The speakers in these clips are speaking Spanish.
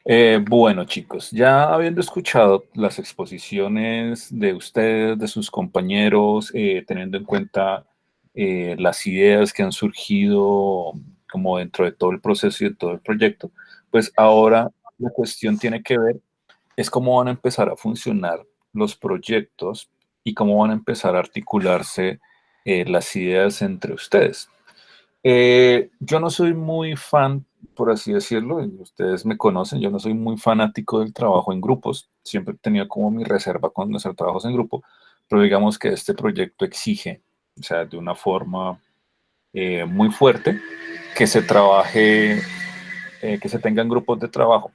Bueno, chicos, ya habiendo escuchado las exposiciones de ustedes, de sus compañeros, teniendo en cuenta las ideas que han surgido como dentro de todo el proceso y de todo el proyecto, pues ahora la cuestión tiene que ver es cómo van a empezar a funcionar los proyectos y cómo van a empezar a articularse las ideas entre ustedes. Yo no soy muy fan, por así decirlo, y ustedes me conocen, yo no soy muy fanático del trabajo en grupos, siempre he tenido como mi reserva con hacer trabajos en grupo, pero digamos que este proyecto exige, o sea, de una forma muy fuerte, que se trabaje, que se tengan grupos de trabajo,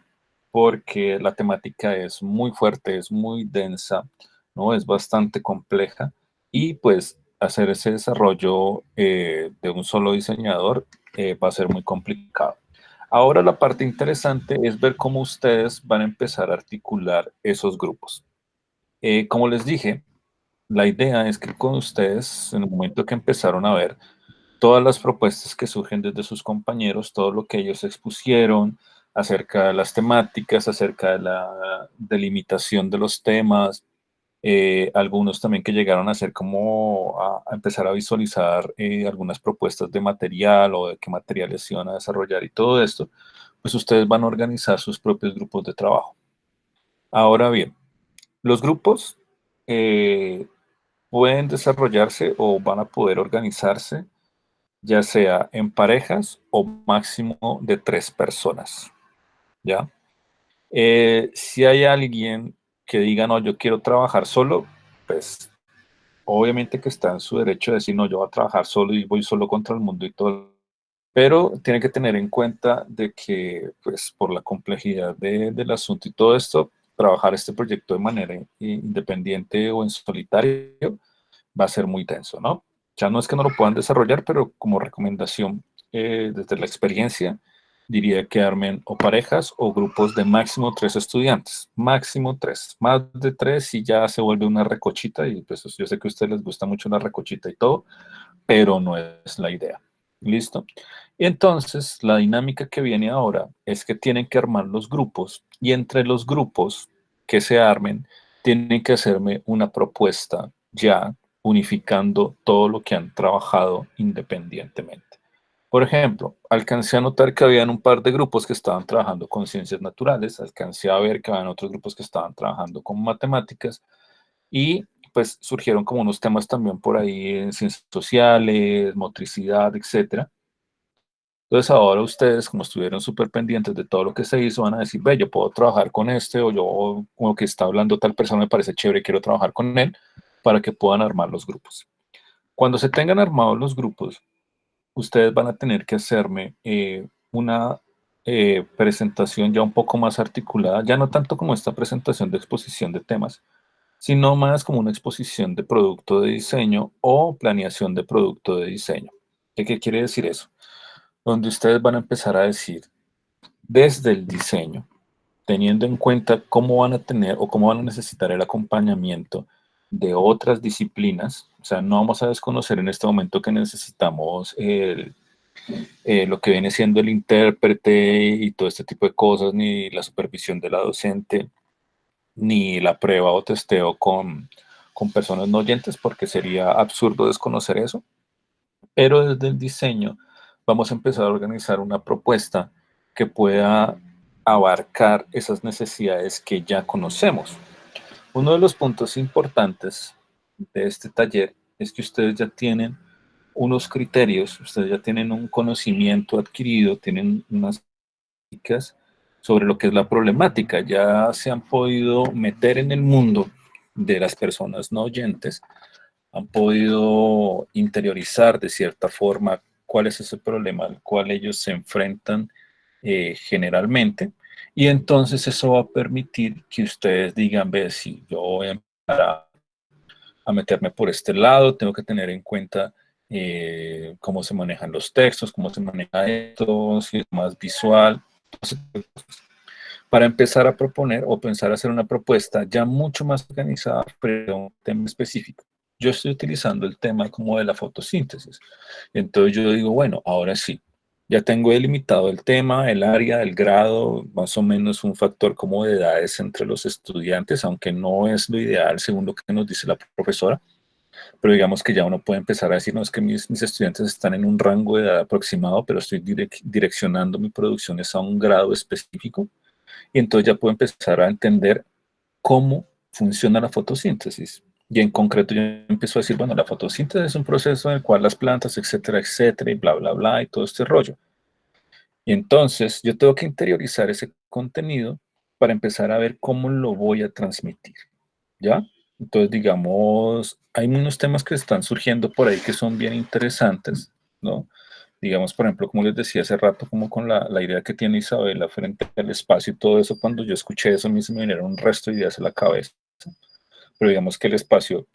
porque la temática es muy fuerte, es muy densa, ¿no? Es bastante compleja y pues hacer ese desarrollo de un solo diseñador va a ser muy complicado. Ahora la parte interesante es ver cómo ustedes van a empezar a articular esos grupos. Como les dije, la idea es que con ustedes, en el momento que empezaron a ver todas las propuestas que surgen desde sus compañeros, todo lo que ellos expusieron acerca de las temáticas, acerca de la delimitación de los temas, algunos también que llegaron a hacer como a empezar a visualizar algunas propuestas de material o de qué materiales iban a desarrollar y todo esto, pues ustedes van a organizar sus propios grupos de trabajo. Ahora bien, los grupos eh, pueden desarrollarse o van a poder organizarse ya sea en parejas o máximo de 3 personas, ¿ya? Si hay alguien que diga, no, yo quiero trabajar solo, pues obviamente que está en su derecho de decir, no, yo voy a trabajar solo y voy solo contra el mundo y todo. Pero tiene que tener en cuenta de que, pues, por la complejidad del asunto y todo esto, trabajar este proyecto de manera independiente o en solitario va a ser muy tenso, ¿no? Ya no es que no lo puedan desarrollar, pero como recomendación desde la experiencia, diría que armen o parejas o grupos de máximo 3 estudiantes, máximo tres, más de tres y ya se vuelve una recochita y pues yo sé que a ustedes les gusta mucho la recochita y todo, pero no es la idea. ¿Listo? Y entonces la dinámica que viene ahora es que tienen que armar los grupos y entre los grupos que se armen, tienen que hacerme una propuesta ya unificando todo lo que han trabajado independientemente. Por ejemplo, alcancé a notar que habían un par de grupos que estaban trabajando con ciencias naturales, alcancé a ver que habían otros grupos que estaban trabajando con matemáticas y pues surgieron como unos temas también por ahí en ciencias sociales, motricidad, etcétera. Entonces ahora ustedes, como estuvieron súper pendientes de todo lo que se hizo, van a decir, ve, yo puedo trabajar con este o yo, como que está hablando tal persona, me parece chévere, quiero trabajar con él para que puedan armar los grupos. Cuando se tengan armados los grupos, ustedes van a tener que hacerme una presentación ya un poco más articulada, ya no tanto como esta presentación de exposición de temas, sino más como una exposición de producto de diseño o planeación de producto de diseño. ¿Qué quiere decir eso? Donde ustedes van a empezar a decir desde el diseño, teniendo en cuenta cómo van a tener o cómo van a necesitar el acompañamiento de otras disciplinas. O sea, no vamos a desconocer en este momento que necesitamos lo que viene siendo el intérprete y todo este tipo de cosas, ni la supervisión de la docente, ni la prueba o testeo con personas no oyentes, porque sería absurdo desconocer eso. Pero desde el diseño vamos a empezar a organizar una propuesta que pueda abarcar esas necesidades que ya conocemos. Uno de los puntos importantes de este taller es que ustedes ya tienen unos criterios, ustedes ya tienen un conocimiento adquirido, tienen unas prácticas sobre lo que es la problemática, ya se han podido meter en el mundo de las personas no oyentes, han podido interiorizar de cierta forma cuál es ese problema al cual ellos se enfrentan generalmente. Y entonces eso va a permitir que ustedes digan, ve, si yo voy a empezar a meterme por este lado, tengo que tener en cuenta cómo se manejan los textos, cómo se maneja esto, si es más visual, para empezar a proponer o pensar hacer una propuesta ya mucho más organizada, pero un tema específico. Yo estoy utilizando el tema como de la fotosíntesis. Entonces yo digo, bueno, ahora sí. Ya tengo delimitado el tema, el área, el grado, más o menos un factor como de edades entre los estudiantes, aunque no es lo ideal según lo que nos dice la profesora, pero digamos que ya uno puede empezar a decir, no, es que mis estudiantes están en un rango de edad aproximado, pero estoy direccionando mi producción es a un grado específico, y entonces ya puedo empezar a entender cómo funciona la fotosíntesis. Y en concreto yo empiezo a decir, bueno, la fotosíntesis es un proceso en el cual las plantas, etcétera, y bla, bla, bla, y todo este rollo. Y entonces yo tengo que interiorizar ese contenido para empezar a ver cómo lo voy a transmitir, ¿ya? Entonces, digamos, hay unos temas que están surgiendo por ahí que son bien interesantes, ¿no? Digamos, por ejemplo, como les decía hace rato, como con la idea que tiene Isabela frente al espacio y todo eso, cuando yo escuché eso, a mí se me vinieron un resto de ideas a la cabeza. Pero digamos que el espacio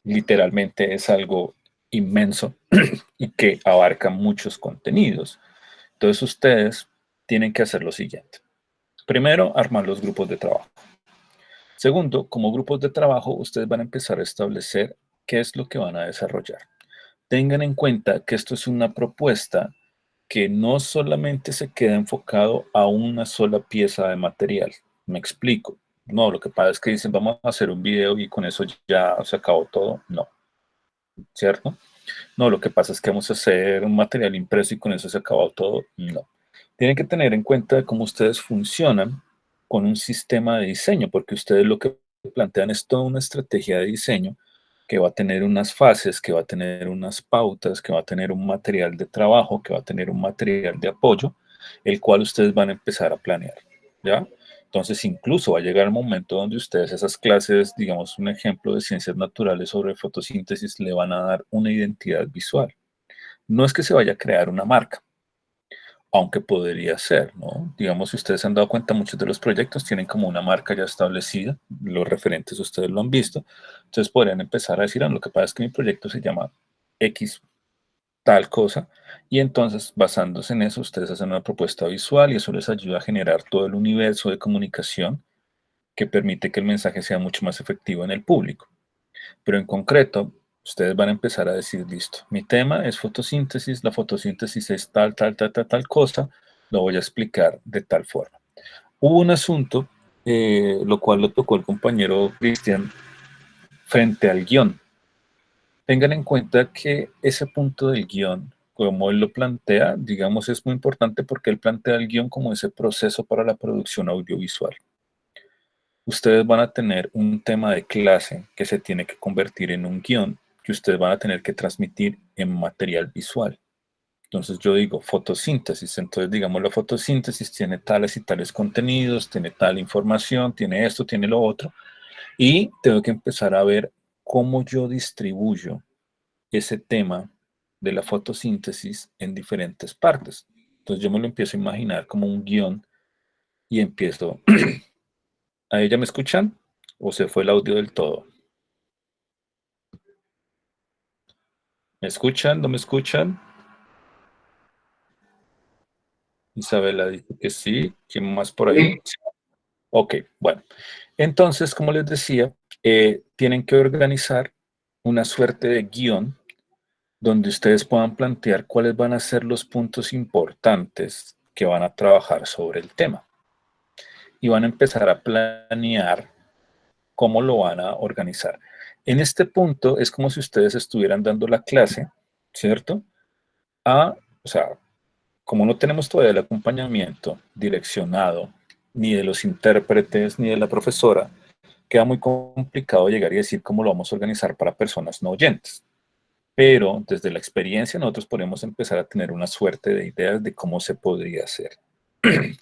literalmente es algo inmenso y que abarca muchos contenidos. Entonces ustedes tienen que hacer lo siguiente. Primero, armar los grupos de trabajo. Segundo, como grupos de trabajo, ustedes van a empezar a establecer qué es lo que van a desarrollar. Tengan en cuenta que esto es una propuesta que no solamente se queda enfocado a una sola pieza de material. Me explico. No, lo que pasa es que dicen, vamos a hacer un video y con eso ya se acabó todo. No, ¿cierto? No, lo que pasa es que vamos a hacer un material impreso y con eso se acabó todo. No. Tienen que tener en cuenta cómo ustedes funcionan con un sistema de diseño, porque ustedes lo que plantean es toda una estrategia de diseño que va a tener unas fases, que va a tener unas pautas, que va a tener un material de trabajo, que va a tener un material de apoyo, el cual ustedes van a empezar a planear, ¿ya? Entonces, incluso va a llegar el momento donde ustedes esas clases, digamos, un ejemplo de ciencias naturales sobre fotosíntesis, le van a dar una identidad visual. No es que se vaya a crear una marca, aunque podría ser, ¿no? Digamos, si ustedes se han dado cuenta, muchos de los proyectos tienen como una marca ya establecida, los referentes ustedes lo han visto, entonces podrían empezar a decir, ah, lo que pasa es que mi proyecto se llama X tal cosa, y entonces basándose en eso, ustedes hacen una propuesta visual y eso les ayuda a generar todo el universo de comunicación que permite que el mensaje sea mucho más efectivo en el público. Pero en concreto, ustedes van a empezar a decir, listo, mi tema es fotosíntesis, la fotosíntesis es tal cosa, lo voy a explicar de tal forma. Hubo un asunto, lo cual lo tocó el compañero Cristian, frente al guión. Tengan en cuenta que ese punto del guión, como él lo plantea, digamos, es muy importante porque él plantea el guión como ese proceso para la producción audiovisual. Ustedes van a tener un tema de clase que se tiene que convertir en un guión que ustedes van a tener que transmitir en material visual. Entonces yo digo fotosíntesis, entonces digamos la fotosíntesis tiene tales y tales contenidos, tiene tal información, tiene esto, tiene lo otro, y tengo que empezar a ver cómo yo distribuyo ese tema de la fotosíntesis en diferentes partes. Entonces yo me lo empiezo a imaginar como un guión y empiezo. ¿A ella me escuchan? ¿O se fue el audio del todo? ¿Me escuchan? ¿No me escuchan? Isabela dice que sí. ¿Quién más por ahí? Sí, Sí. Ok, bueno. Entonces, como les decía, tienen que organizar una suerte de guión donde ustedes puedan plantear cuáles van a ser los puntos importantes que van a trabajar sobre el tema. Y van a empezar a planear cómo lo van a organizar. En este punto es como si ustedes estuvieran dando la clase, ¿cierto? O sea, como no tenemos todavía el acompañamiento direccionado ni de los intérpretes ni de la profesora, queda muy complicado llegar y decir cómo lo vamos a organizar para personas no oyentes. Pero desde la experiencia nosotros podemos empezar a tener una suerte de ideas de cómo se podría hacer.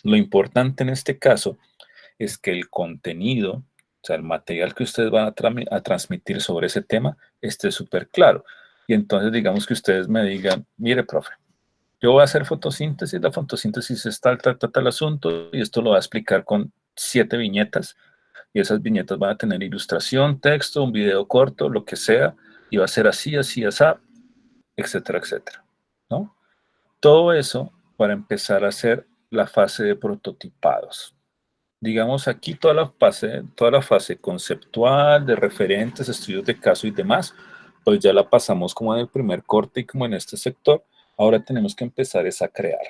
Lo importante en este caso es que el contenido, o sea, el material que ustedes van a transmitir sobre ese tema esté súper claro. Y entonces digamos que ustedes me digan, mire, profe, yo voy a hacer fotosíntesis, la fotosíntesis es tal asunto, y esto lo voy a explicar con 7 viñetas, y esas viñetas van a tener ilustración, texto, un video corto, lo que sea, y va a ser así, así, así, etcétera, etcétera, ¿no? Todo eso para empezar a hacer la fase de prototipados. Digamos aquí toda la fase conceptual, de referentes, estudios de caso y demás, pues ya la pasamos como en el primer corte y como en este sector. Ahora tenemos que empezar es a crear.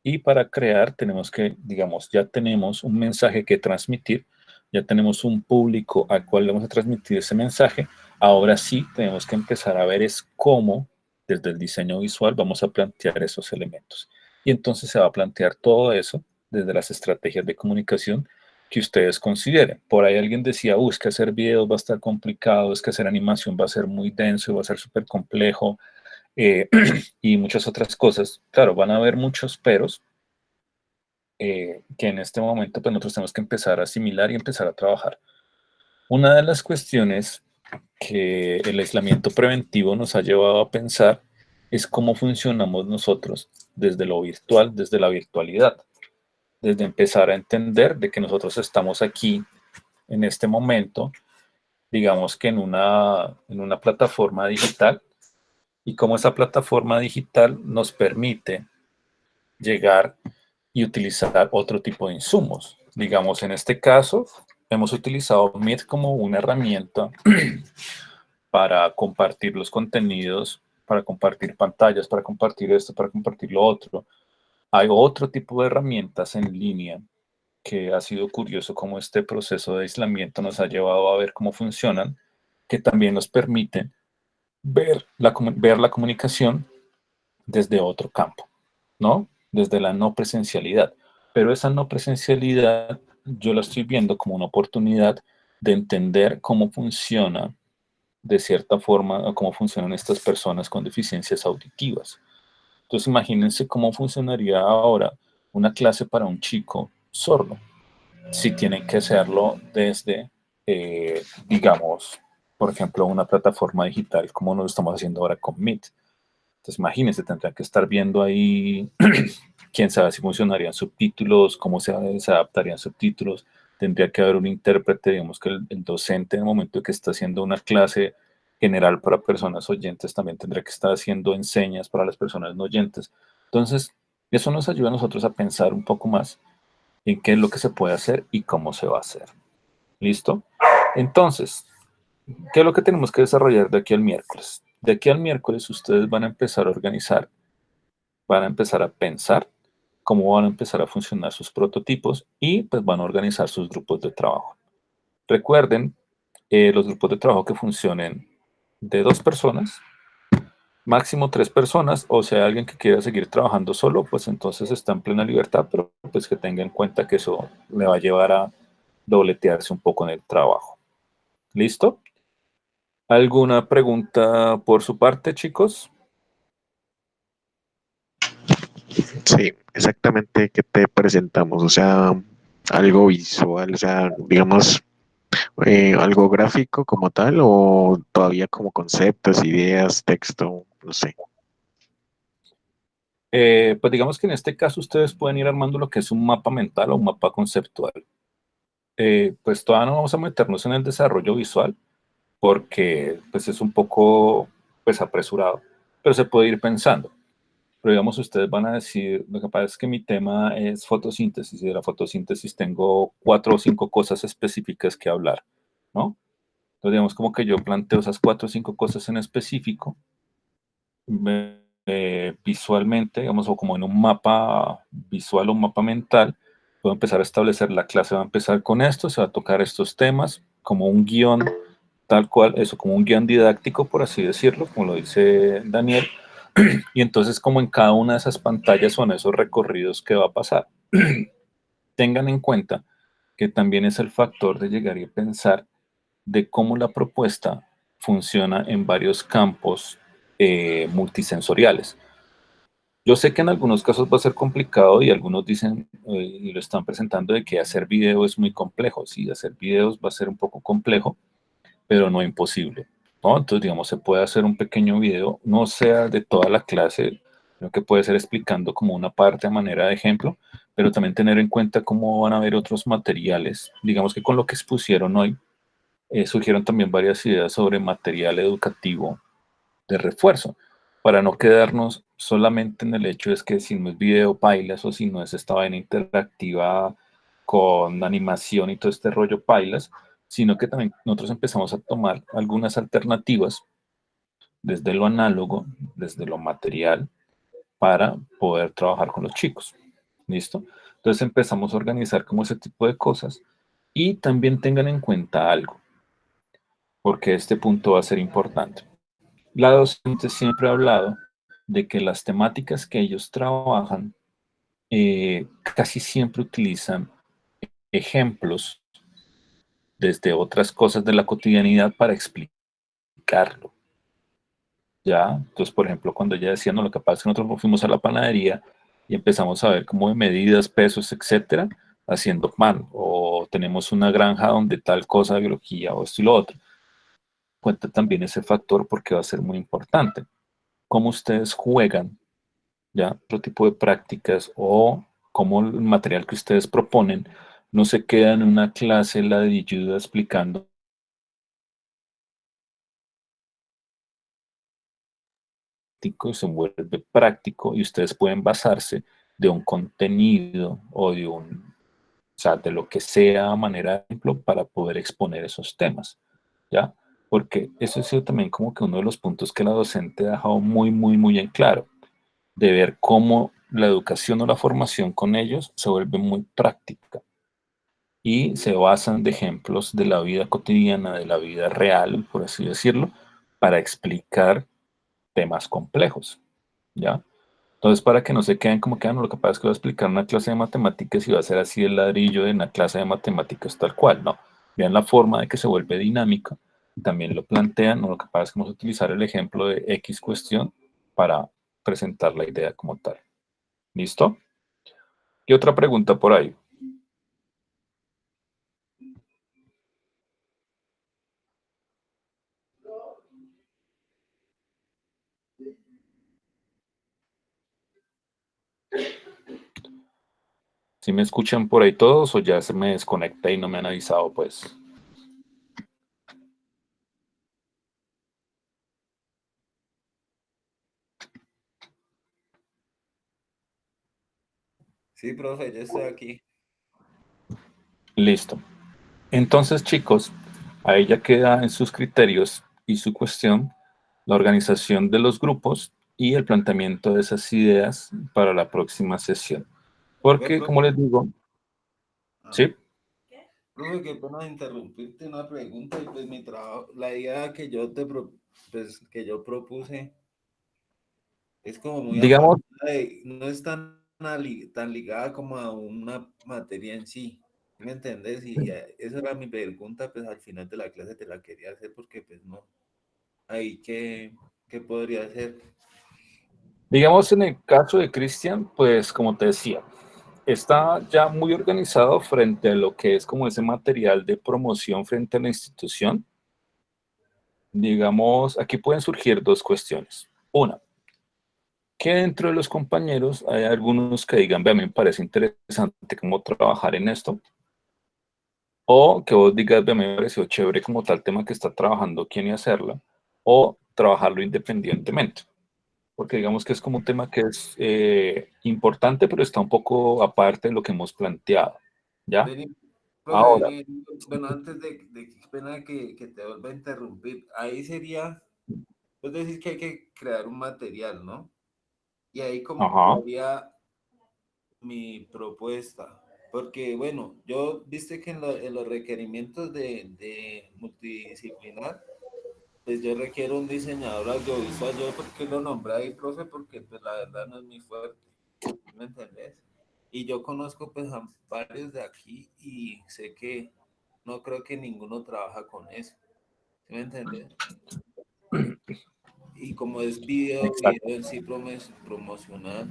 Y para crear tenemos que, digamos, ya tenemos un mensaje que transmitir, ya tenemos un público al cual le vamos a transmitir ese mensaje. Ahora sí tenemos que empezar a ver es cómo, desde el diseño visual, vamos a plantear esos elementos. Y entonces se va a plantear todo eso desde las estrategias de comunicación que ustedes consideren. Por ahí alguien decía, es que hacer videos va a estar complicado, es que hacer animación va a ser muy denso, va a ser súper complejo, eh, y muchas otras cosas. Claro, van a haber muchos peros que en este momento pues, nosotros tenemos que empezar a asimilar y empezar a trabajar. Una de las cuestiones que el aislamiento preventivo nos ha llevado a pensar es cómo funcionamos nosotros desde lo virtual, desde la virtualidad, desde empezar a entender de que nosotros estamos aquí en este momento, digamos que en una plataforma digital, y cómo esa plataforma digital nos permite llegar y utilizar otro tipo de insumos. Digamos, en este caso, hemos utilizado Meet como una herramienta para compartir los contenidos, para compartir pantallas, para compartir esto, para compartir lo otro. Hay otro tipo de herramientas en línea que ha sido curioso cómo este proceso de aislamiento nos ha llevado a ver cómo funcionan, que también nos permiten ver la comunicación desde otro campo, ¿no? Desde la no presencialidad. Pero esa no presencialidad yo la estoy viendo como una oportunidad de entender cómo funciona de cierta forma, cómo funcionan estas personas con deficiencias auditivas. Entonces imagínense cómo funcionaría ahora una clase para un chico sordo, si tienen que hacerlo desde, digamos, por ejemplo, una plataforma digital como lo estamos haciendo ahora con Meet. Entonces, imagínense, tendrán que estar viendo ahí, quién sabe si funcionarían subtítulos, cómo se adaptarían subtítulos. Tendría que haber un intérprete, digamos que el docente en el momento que está haciendo una clase general para personas oyentes también tendría que estar haciendo enseñas para las personas no oyentes. Entonces, eso nos ayuda a nosotros a pensar un poco más en qué es lo que se puede hacer y cómo se va a hacer. ¿Listo? Entonces, ¿qué es lo que tenemos que desarrollar de aquí al miércoles? De aquí al miércoles ustedes van a empezar a organizar, van a empezar a pensar cómo van a empezar a funcionar sus prototipos y pues van a organizar sus grupos de trabajo. Recuerden los grupos de trabajo que funcionen de 2 personas, máximo 3 personas, o sea, alguien que quiera seguir trabajando solo, pues entonces está en plena libertad, pero pues que tenga en cuenta que eso le va a llevar a dobletearse un poco en el trabajo. ¿Listo? ¿Alguna pregunta por su parte, chicos? Sí, exactamente qué te presentamos, o sea, algo visual, o sea, digamos, algo gráfico como tal, o todavía como conceptos, ideas, texto, no sé. Pues digamos que en este caso ustedes pueden ir armando lo que es un mapa mental o un mapa conceptual. Pues todavía no vamos a meternos en el desarrollo visual porque pues es un poco pues apresurado, pero se puede ir pensando. Pero digamos, ustedes van a decir, lo que pasa es que mi tema es fotosíntesis y de la fotosíntesis tengo 4 o 5 cosas específicas que hablar, ¿no? Entonces digamos como que yo planteo esas 4 o 5 cosas en específico visualmente, digamos, o como en un mapa visual o un mapa mental, puedo empezar a establecer la clase, va a empezar con esto, se va a tocar estos temas, como un guión, tal cual, eso, como un guión didáctico, por así decirlo, como lo dice Daniel, y entonces como en cada una de esas pantallas son esos recorridos que va a pasar. Tengan en cuenta que también es el factor de llegar y pensar de cómo la propuesta funciona en varios campos multisensoriales. Yo sé que en algunos casos va a ser complicado y algunos dicen y lo están presentando de que hacer video es muy complejo. Sí, hacer videos va a ser un poco complejo, pero no imposible, ¿no? Entonces, digamos, se puede hacer un pequeño video, no sea de toda la clase, sino que puede ser explicando como una parte a manera de ejemplo, pero también tener en cuenta cómo van a haber otros materiales. Digamos que con lo que expusieron hoy, surgieron también varias ideas sobre material educativo de refuerzo, para no quedarnos solamente en el hecho es que si no es video pailas o si no es esta vaina interactiva con animación y todo este rollo pailas, sino que también nosotros empezamos a tomar algunas alternativas desde lo análogo, desde lo material, para poder trabajar con los chicos. ¿Listo? Entonces empezamos a organizar como ese tipo de cosas y también tengan en cuenta algo, porque este punto va a ser importante. La docente siempre ha hablado de que las temáticas que ellos trabajan casi siempre utilizan ejemplos desde otras cosas de la cotidianidad para explicarlo. ¿Ya? Entonces, por ejemplo, cuando ella decía, no, lo que pasa es que nosotros fuimos a la panadería y empezamos a ver cómo de medidas, pesos, etcétera, haciendo pan, o tenemos una granja donde tal cosa, biología, o esto y lo otro. Cuenta también ese factor porque va a ser muy importante. Cómo ustedes juegan, ¿ya? Otro tipo de prácticas o cómo el material que ustedes proponen no se queda en una clase ladrilluda explicando y se vuelve práctico y ustedes pueden basarse de un contenido o de un, o sea, de lo que sea manera de ejemplo para poder exponer esos temas, ¿ya? Porque eso ha sido también como que uno de los puntos que la docente ha dejado muy, muy, muy en claro, de ver cómo la educación o la formación con ellos se vuelve muy práctica y se basan de ejemplos de la vida cotidiana, de la vida real, por así decirlo, para explicar temas complejos, ¿ya? Entonces, para que no se queden como que, no, lo que pasa es que voy a explicar una clase de matemáticas y va a ser así el ladrillo de una clase de matemáticas tal cual, no. Vean la forma de que se vuelve dinámica. También lo plantean, no, lo que pasa es que vamos a utilizar el ejemplo de X cuestión para presentar la idea como tal. ¿Listo? ¿Y otra pregunta por ahí? ¿Sí me escuchan por ahí todos o ya se me desconecta y no me han avisado, pues? Sí, profe, yo estoy aquí. Listo. Entonces, chicos, ahí ya queda en sus criterios y su cuestión la organización de los grupos y el planteamiento de esas ideas para la próxima sesión. Ve, Porque, como profe. les digo, Ah, sí, profe, qué pena interrumpirte una pregunta y pues mi trabajo, la idea que yo pues que yo propuse es como muy digamos, apartada, no es tan ligada como a una materia en sí. ¿Sí me entendés? Y esa era mi pregunta, pues al final de la clase te la quería hacer porque pues no, ahí qué podría hacer. digamos en el caso de Cristian, pues como te decía, está ya muy organizado frente a lo que es como ese material de promoción frente a la institución. Digamos, aquí pueden surgir dos cuestiones. Una, que dentro de los compañeros hay algunos que digan, ve, a mí me parece interesante cómo trabajar en esto, o que vos digas, ve, a mí me pareció chévere como tal tema que está trabajando quién y hacerla, o trabajarlo independientemente, porque digamos que es como un tema que es importante, pero está un poco aparte de lo que hemos planteado, ¿ya? Vení, profe, Ahora, bueno, antes qué pena que te vuelva a interrumpir, ahí sería, es decir, que hay que crear un material, ¿no? Y ahí como ajá, quedaría mi propuesta, porque bueno, yo viste que en los requerimientos de multidisciplinar, pues yo requiero un diseñador audiovisual, yo porque lo nombré ahí, profe, porque pues la verdad no es mi fuerte, ¿me entendés? Y yo conozco pues a varios de aquí y sé que no creo que ninguno trabaja con eso, ¿sí me entendés? Y como es video exacto, en sí promocional.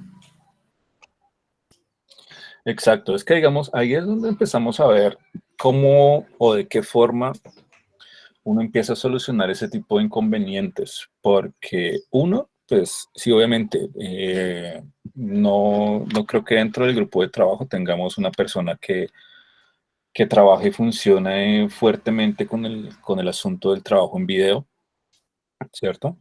exacto. Es que digamos, ahí es donde empezamos a ver cómo o de qué forma uno empieza a solucionar ese tipo de inconvenientes, porque uno, pues sí, obviamente, no creo que dentro del grupo de trabajo tengamos una persona que trabaje y funcione fuertemente con el asunto del trabajo en video, ¿cierto?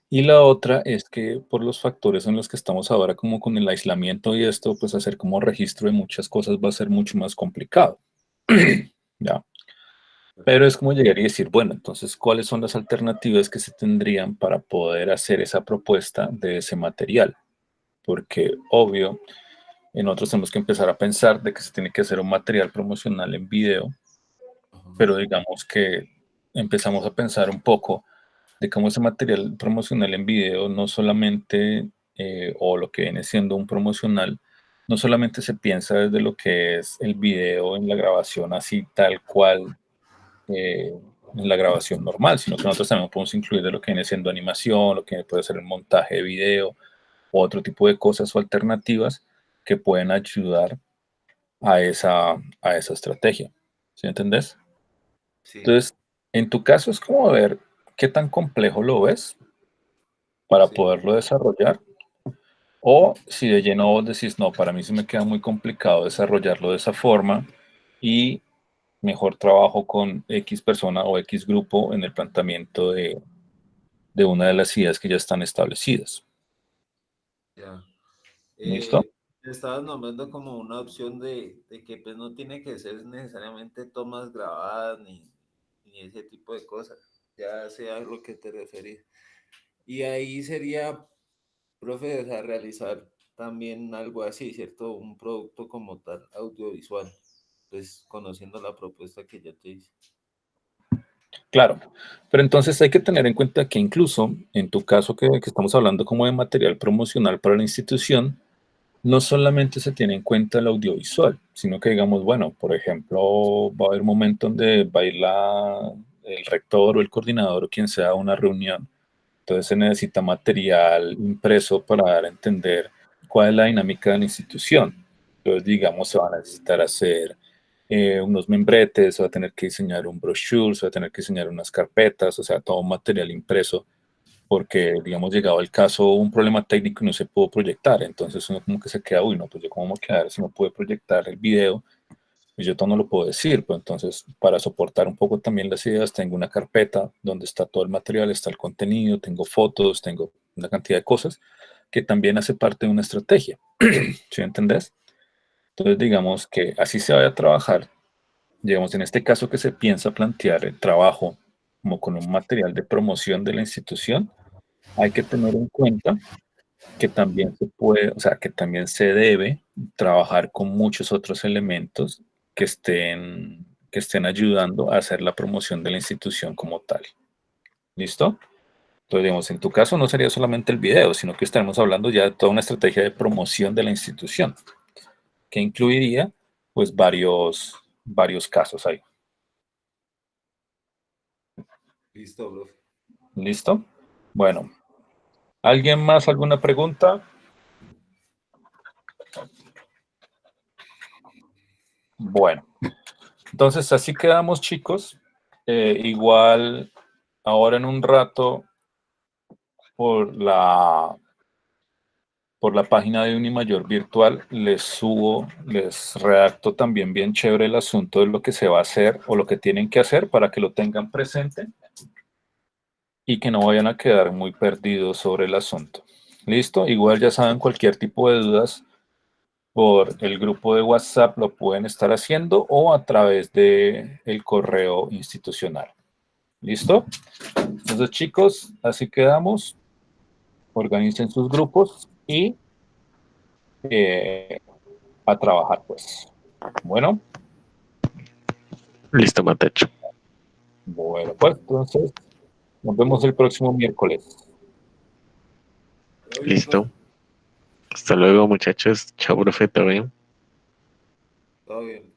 Y la otra es que por los factores en los que estamos ahora, como con el aislamiento y esto, pues hacer como registro de muchas cosas va a ser mucho más complicado, ¿ya? Pero es como llegar y decir, bueno, entonces, ¿cuáles son las alternativas que se tendrían para poder hacer esa propuesta de ese material? porque obvio, nosotros tenemos que empezar a pensar de que se tiene que hacer un material promocional en video, pero digamos que empezamos a pensar un poco de cómo ese material promocional en video no solamente, o lo que viene siendo un promocional, no solamente se piensa desde lo que es el video en la grabación así tal cual, en la grabación normal, sino que nosotros también podemos incluir de lo que viene siendo animación, lo que puede ser el montaje de video, o otro tipo de cosas o alternativas que pueden ayudar a esa estrategia. ¿Sí entendés? Sí, Entonces, en tu caso es como ver qué tan complejo lo ves para sí. poderlo desarrollar, o si de lleno vos decís, no, para mí sí me queda muy complicado desarrollarlo de esa forma y mejor trabajo con X persona o X grupo en el planteamiento de una de las ideas que ya están establecidas. Ya. ¿Listo? Estabas nombrando como una opción de que pues no tiene que ser necesariamente tomas grabadas ni ese tipo de cosas, ya sea lo que te referís. Y ahí sería, profe, o sea, realizar también algo así, ¿cierto? Un producto como tal, audiovisual, pues conociendo la propuesta que ya te hice. Claro, pero entonces hay que tener en cuenta que incluso en tu caso que estamos hablando como de material promocional para la institución, no solamente se tiene en cuenta el audiovisual, sino que digamos, bueno, por ejemplo, va a haber un momento donde va a ir el rector o el coordinador o quien sea a una reunión. Entonces se necesita material impreso para dar a entender cuál es la dinámica de la institución. Entonces, digamos, se van a necesitar hacer unos membretes, se va a tener que diseñar un brochure, se va a tener que diseñar unas carpetas, o sea, todo material impreso, porque, digamos, llegado el caso, hubo un problema técnico y no se pudo proyectar. Entonces uno como que se queda, uy, no, pues yo cómo me voy a quedar si no puedo proyectar el video, y yo todo no lo puedo decir, pues entonces para soportar un poco también las ideas tengo una carpeta donde está todo el material, está el contenido, tengo fotos, tengo una cantidad de cosas que también hace parte de una estrategia. ¿Sí entendés? Entonces digamos que así se vaya a trabajar, digamos en este caso que se piensa plantear el trabajo como con un material de promoción de la institución, hay que tener en cuenta que también se puede, o sea, que también se debe trabajar con muchos otros elementos que estén ayudando a hacer la promoción de la institución como tal. ¿Listo? Entonces, digamos, en tu caso no sería solamente el video, sino que estaremos hablando ya de toda una estrategia de promoción de la institución, que incluiría, pues, varios casos ahí. Listo, profe. ¿Listo? Bueno, ¿alguien más alguna pregunta? Bueno, entonces así quedamos, chicos. Igual ahora en un rato por la, por la página de Unimayor Virtual les subo, les redacto también bien chévere el asunto de lo que se va a hacer o lo que tienen que hacer para que lo tengan presente y que no vayan a quedar muy perdidos sobre el asunto. ¿Listo? Igual ya saben, cualquier tipo de dudas por el grupo de WhatsApp lo pueden estar haciendo o a través de el correo institucional. ¿Listo? Entonces, chicos, así quedamos. Organicen sus grupos y a trabajar, pues. Bueno, Listo, Matacho. bueno, pues entonces nos vemos el próximo miércoles. Todo bien, profe. Listo. Hasta luego, muchachos. Chao, profe. Todo bien. Todo bien.